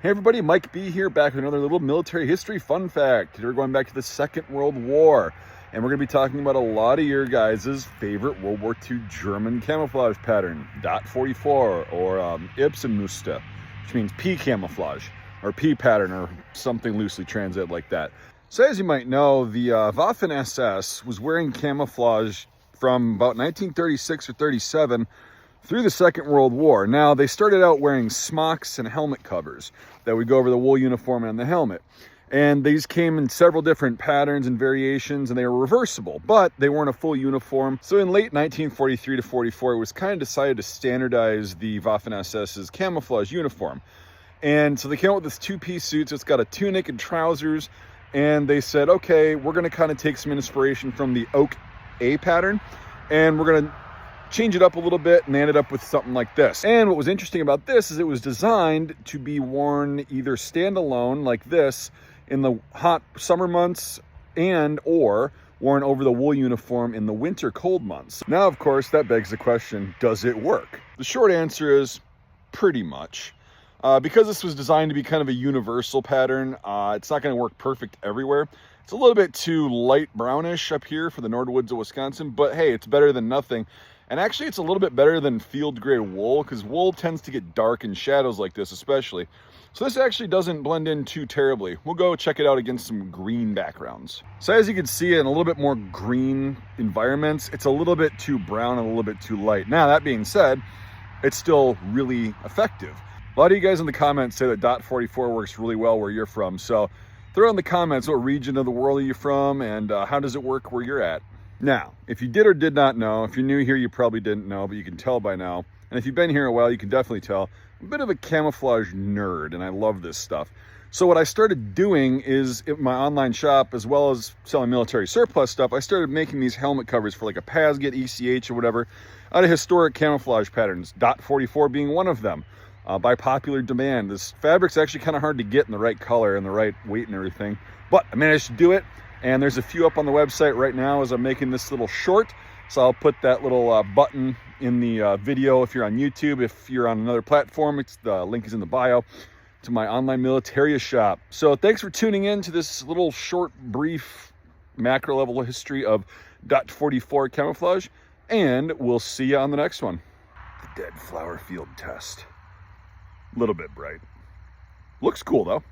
Hey everybody, Mike B here, back with another little military history fun fact. Today we're going back to the Second World War, and we're going to be talking about a lot of your guys' favorite World War II German camouflage pattern, .44 or Ipsenmuster, which means P camouflage, or P pattern, or something loosely translated like that. So as you might know, the Waffen-SS was wearing camouflage from about 1936 or 37 through the Second World War. Now, they started out wearing smocks and helmet covers that would go over the wool uniform and the helmet. And these came in several different patterns and variations, and they were reversible, but they weren't a full uniform. So in late 1943 to 44, it was kind of decided to standardize the Waffen-SS's camouflage uniform. And so they came out with this two-piece suit. So it's got a tunic and trousers. And they said, okay, we're going to kind of take some inspiration from the Oak A pattern, and we're going to change it up a little bit, and they ended up with something like this. And what was interesting about this is it was designed to be worn either standalone like this in the hot summer months and or worn over the wool uniform in the winter cold months. Now, of course, that begs the question, does it work? The short answer is pretty much. Because this was designed to be kind of a universal pattern, it's not going to work perfect everywhere. It's a little bit too light brownish up here for the Nordwoods of Wisconsin, but hey, it's better than nothing. And actually, it's a little bit better than field grade wool, because wool tends to get dark in shadows like this especially. So this actually doesn't blend in too terribly. We'll go check it out against some green backgrounds. So as you can see, in a little bit more green environments, it's a little bit too brown and a little bit too light. Now, that being said, it's still really effective. A lot of you guys in the comments say that .44 works really well where you're from. So throw in the comments what region of the world are you from, and how does it work where you're at. Now, if you did or did not know, if you're new here, you probably didn't know, but you can tell by now. And if you've been here a while, you can definitely tell. I'm a bit of a camouflage nerd, and I love this stuff. So what I started doing is, in my online shop, as well as selling military surplus stuff, I started making these helmet covers for like a PASGET, ECH, or whatever, out of historic camouflage patterns, .44 being one of them, by popular demand. This fabric's actually kind of hard to get in the right color and the right weight and everything, but I managed to do it. And there's a few up on the website right now as I'm making this little short. So I'll put that little button in the video if you're on YouTube. If you're on another platform, the link is in the bio to my online military shop. So thanks for tuning in to this little short, brief, macro level history of .44 camouflage. And we'll see you on the next one. The dead flower field test. A little bit bright. Looks cool though.